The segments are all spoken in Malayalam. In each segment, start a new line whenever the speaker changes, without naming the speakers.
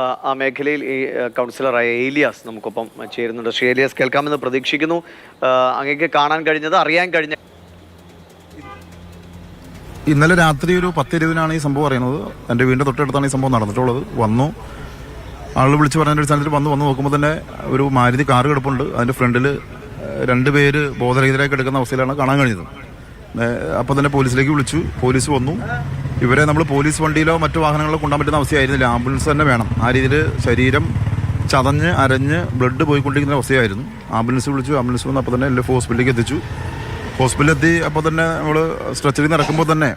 ആ മേഖലയിൽ ഈ കൗൺസിലറായ ഏലിയാസ് നമുക്കൊപ്പം ചേരുന്നുണ്ട്. ശ്രീ ഏലിയാസ്, കേൾക്കാമെന്ന് പ്രതീക്ഷിക്കുന്നു. അങ്ങേക്ക് കാണാൻ കഴിഞ്ഞത്, അറിയാൻ കഴിഞ്ഞ
ഇന്നലെ രാത്രി ഒരു 10:20 ഈ സംഭവം അറിയുന്നത്. എൻ്റെ വീടിൻ്റെ തൊട്ടടുത്താണ് ഈ സംഭവം നടന്നിട്ടുള്ളത്. വന്നു, ആൾ വിളിച്ച് പറഞ്ഞ അടിസ്ഥാനത്തിൽ വന്ന് നോക്കുമ്പോൾ തന്നെ ഒരു മാരുതി കാറ് കിടപ്പുണ്ട്. അതിൻ്റെ ഫ്രണ്ടിൽ 2 പേര് ബോധരഹിതരായി കിടക്കുന്ന അവസ്ഥയിലാണ് കാണാൻ കഴിഞ്ഞത്. അപ്പോൾ തന്നെ പോലീസിലേക്ക് വിളിച്ചു. പോലീസ് വന്നു. ഇവരെ നമ്മൾ പോലീസ് വണ്ടിയിലോ മറ്റു വാഹനങ്ങളിലോ കൊണ്ടുപോകാൻ പറ്റുന്ന അവസ്ഥയായിരുന്നില്ല. ആംബുലൻസ് തന്നെ വേണം. ആ രീതിയിൽ ശരീരം ചതഞ്ഞ് അരഞ്ഞ് ബ്ലഡ് പോയിക്കൊണ്ടിരിക്കുന്ന അവസ്ഥയായിരുന്നു. ആംബുലൻസ് വിളിച്ചു. ആംബുലൻസ് വന്ന് അപ്പോൾ തന്നെ LF ഹോസ്പിറ്റലിലേക്ക് എത്തിച്ചു. ഹോസ്പിറ്റലിലെത്തി അപ്പോൾ തന്നെ നമ്മൾ സ്ട്രെച്ചറിൽ നിന്ന് ഇറക്കുമ്പോൾ തന്നെ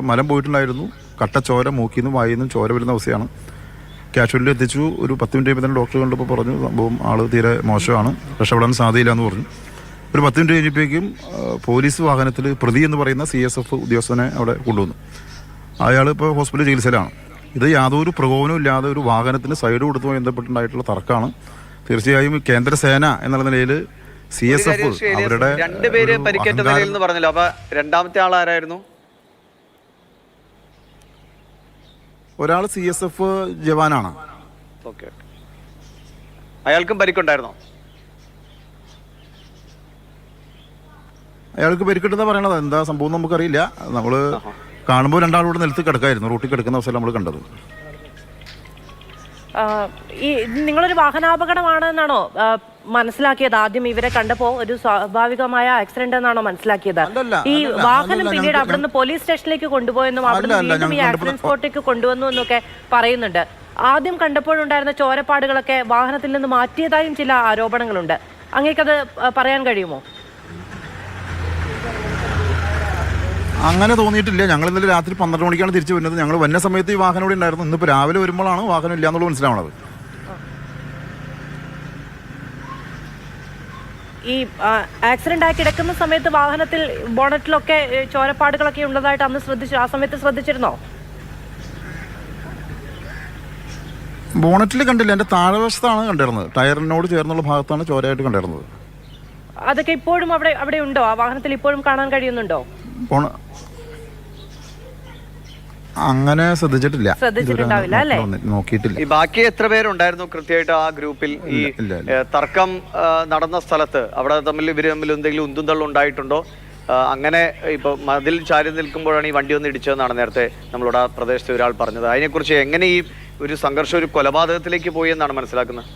മരം പോയിട്ടുണ്ടായിരുന്നു. കട്ട ചോര മൂക്കിൽ നിന്നും വായിൽ നിന്നും ചോര വരുന്ന അവസ്ഥയാണ്. കാഷ്വാലിറ്റി എത്തിച്ചു. ഒരു 10 മിനിറ്റ് കഴിയുമ്പോൾ തന്നെ ഡോക്ടർ കണ്ടപ്പോൾ പറഞ്ഞു സംഭവം ആൾ തീരെ മോശമാണ്, രക്ഷപ്പെടാൻ സാധ്യതയില്ല എന്ന് പറഞ്ഞു. ഒരു 10 മിനിറ്റ് കഴിഞ്ഞപ്പോഴേക്കും പോലീസ് വാഹനത്തിൽ പ്രതി എന്ന് പറയുന്ന CSF ഉദ്യോഗസ്ഥനെ അവിടെ കൊണ്ടുവന്നു. അയാൾ ഇപ്പോൾ ഹോസ്പിറ്റൽ ചികിത്സയിലാണ്. ഇത് യാതൊരു പ്രകോപനവും ഇല്ലാതെ ഒരു വാഹനത്തിന് സൈഡ് കൊടുത്തുമായി ബന്ധപ്പെട്ടുണ്ടായിട്ടുള്ള തർക്കമാണ്. തീർച്ചയായും കേന്ദ്ര സേന എന്നുള്ള നിലയിൽ CSF അവരുടെ
2 പേര് പരിക്കേറ്റ നിലയിൽ എന്ന് പറഞ്ഞല്ലോ. അപ്പൊ രണ്ടാമത്തെ ആൾ ആരായിരുന്നു?
ഒരാൾ CSF ജവാനാണ്.
ഓക്കെ, അയാൾക്കും പരിക്കുണ്ടായിരുന്നോ?
അയാൾക്ക് പരിക്കിട്ടെന്ന് പറയണത്. എന്താ സംഭവം നമുക്കറിയില്ല. നമ്മൾ കാണുമ്പോൾ 2 ആളോട് നിലത്ത് കിടക്കായിരുന്നു. റൂട്ടിൽ കിടക്കുന്ന അവസ്ഥയിൽ നമ്മൾ കണ്ടത്.
ഈ നിങ്ങളൊരു വാഹനാപകടമാണെന്നാണോ മനസ്സിലാക്കിയത്? ആദ്യം ഇവരെ കണ്ടപ്പോ ഒരു സ്വാഭാവികമായ ആക്സിഡന്റ് എന്നാണോ മനസ്സിലാക്കിയത്? ഈ വാഹനം പിന്നീട് അവിടുന്ന് പോലീസ് സ്റ്റേഷനിലേക്ക് കൊണ്ടുപോയെന്നും അവിടുന്ന് വീണ്ടും ഈ ആക്സിഡന്റ് സ്പോട്ടിലേക്ക് കൊണ്ടുവന്നു എന്നൊക്കെ പറയുന്നുണ്ട്. ആദ്യം കണ്ടപ്പോഴുണ്ടായിരുന്ന ചോരപ്പാടുകളൊക്കെ വാഹനത്തിൽ നിന്ന് മാറ്റിയതായും ചില ആരോപണങ്ങളുണ്ട്. അങ്ങേക്കത് പറയാൻ കഴിയുമോ?
അങ്ങനെ തോന്നിയിട്ടില്ല. ഞങ്ങൾ ഇന്നലെ രാത്രി 12 മണിക്കാണ് തിരിച്ചു വരുന്നത്. ഞങ്ങൾ വന്ന സമയത്ത് ഈ വാഹനം ഇവിടെ ഉണ്ടായിരുന്നു. ഇന്നിപ്പോൾ രാവിലെ വരുമ്പോഴാണ് വാഹനം ഇല്ല എന്നുള്ളത് മനസ്സിലാവണത്.
ഈ ആക്സിഡന്റ് ആയി കിടക്കുന്ന സമയത്ത് വാഹനത്തിൽ ബോണറ്റിലൊക്കെ ചോരപ്പാടുകളൊക്കെ ഉള്ളതായിട്ട് അന്ന് ആ സമയത്ത് ശ്രദ്ധിച്ചിരുന്നോ?
ബോണറ്റിൽ കണ്ടില്ല. എൻ്റെ താഴെവശത്താണ് കണ്ടിരുന്നത്. ടയറിനോട് ചേർന്നുള്ള ഭാഗത്താണ് ചോരയായിട്ട് കണ്ടിരുന്നത്.
അതൊക്കെ ഇപ്പോഴും അവിടെ ഉണ്ടോ? ആ വാഹനത്തിൽ ഇപ്പോഴും കാണാൻ കഴിയുന്നുണ്ടോ?
അങ്ങനെ ശ്രദ്ധിച്ചിട്ടില്ല, നോക്കിയിട്ടില്ല.
ഈ ബാക്കി എത്ര പേരുണ്ടായിരുന്നു കൃത്യമായിട്ട് ആ ഗ്രൂപ്പിൽ? ഈ തർക്കം നടന്ന സ്ഥലത്ത് അവിടെ ഇവര് തമ്മിൽ എന്തെങ്കിലും ഉന്തുന്തള്ളും ഉണ്ടായിട്ടുണ്ടോ? അങ്ങനെ ഇപ്പൊ മതിൽ ചാരി നിൽക്കുമ്പോഴാണ് ഈ വണ്ടി ഒന്ന് ഇടിച്ചതെന്നാണ് നേരത്തെ നമ്മളോട് ആ പ്രദേശത്തെ ഒരാൾ പറഞ്ഞത്. അതിനെക്കുറിച്ച് എങ്ങനെ ഈ ഒരു സംഘർഷം ഒരു കൊലപാതകത്തിലേക്ക് പോയി എന്നാണ് മനസ്സിലാക്കുന്നത്?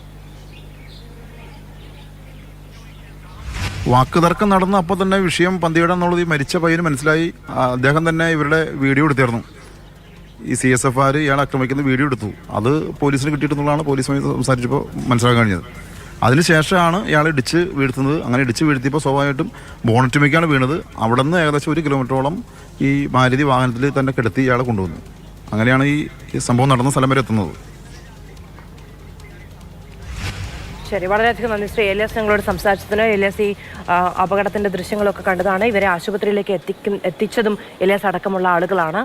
വാക്കുതർക്കം നടന്ന അപ്പോൾ തന്നെ വിഷയം പന്തികേട് എന്നുള്ളത് ഈ മരിച്ച പയ്യന് മനസ്സിലായി. അദ്ദേഹം തന്നെ ഇവരുടെ വീഡിയോ എടുത്തിരുന്നു. ഈ CSF ഇയാളെ ആക്രമിക്കുന്ന വീഡിയോ എടുത്തു. അത് പോലീസിന് കിട്ടിയിട്ടുള്ളതാണ് പോലീസുമായി സംസാരിച്ചപ്പോൾ മനസ്സിലാക്കാൻ കഴിഞ്ഞത്. അതിനുശേഷമാണ് ഇയാളെ ഇടിച്ച് വീഴ്ത്തുന്നത്. അങ്ങനെ ഇടിച്ച് വീഴ്ത്തിയപ്പോൾ സ്വാഭാവികമായിട്ടും ബോണറ്റുമേക്കാണ് വീണത്. അവിടെ നിന്ന് ഏകദേശം 1 കിലോമീറ്ററോളം ഈ മാരുതി വാഹനത്തിൽ തന്നെ കിടത്തി ഇയാളെ കൊണ്ടുവന്നു. അങ്ങനെയാണ് ഈ സംഭവം നടന്ന സ്ഥലം വരെ എത്തുന്നത്.
ശരി, വളരെയധികം നന്ദി ശ്രീ ഏലിയാസ് ഞങ്ങളോട് സംസാരിച്ചതിന്. ഏലിയാസ്, ഈ അപകടത്തിന്റെ ദൃശ്യങ്ങളൊക്കെ കണ്ടതാണ്. ഇവരെ ആശുപത്രിയിലേക്ക് എത്തിച്ചതും ഏലിയാസ് അടക്കമുള്ള ആളുകളാണ്.